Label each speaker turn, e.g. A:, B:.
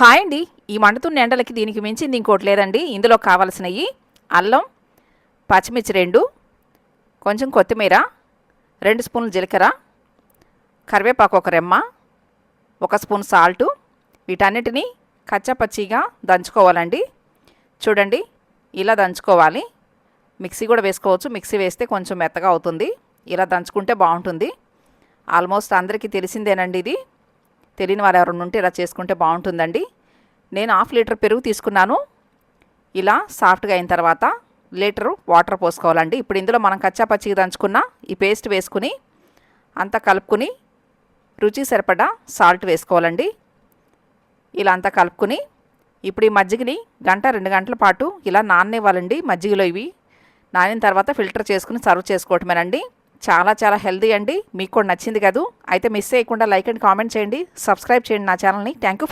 A: Hi అండి. ఈ మండుతున్న ఎండలకి దీనికి మించింది ఇంకోటి లేదండి. ఇందులో కావాల్సినవి అల్లం, పచ్చిమిర్చి 2, కొంచెం కొత్తిమీర, 2 స్పూన్లు జీలకర్ర, కరివేపాకు ఒక రెమ్మ, 1 స్పూన్ సాల్టు. వీటన్నిటిని కచ్చాపచ్చిగా దంచుకోవాలండి. చూడండి, ఇలా దంచుకోవాలి. మిక్సీ కూడా వేసుకోవచ్చు. మిక్సీ వేస్తే కొంచెం మెత్తగా అవుతుంది. ఇలా దంచుకుంటే బాగుంటుంది. ఆల్మోస్ట్ అందరికీ తెలిసిందేనండి ఇది. తెలియని వారు ఎవరైనా ఉంటే ఇలా చేసుకుంటే బాగుంటుందండి. నేను 1/2 లీటర్ పెరుగు తీసుకున్నాను. ఇలా సాఫ్ట్గా అయిన తర్వాత లీటరు వాటర్ పోసుకోవాలండి. ఇప్పుడు ఇందులో మనం కచ్చాపచ్చిగా దంచుకున్న ఈ పేస్ట్ వేసుకుని అంతా కలుపుకుని రుచి సరిపడా సాల్ట్ వేసుకోవాలండి. ఇలా అంతా కలుపుకుని ఇప్పుడు ఈ మజ్జిగని 1-2 గంటల పాటు ఇలా నాననివ్వాలండి. మజ్జిగలో ఇవి నానిన తర్వాత ఫిల్టర్ చేసుకుని సర్వ్ చేసుకోవటమేనండి. చాలా చాలా హెల్తీ అండి. మీకు కూడా నచ్చింది కదూ. అయితే మిస్ చేయకుండా లైక్ అండ్ కామెంట్ చేయండి, సబ్స్క్రైబ్ చేయండి నా ఛానల్ని. Thank you for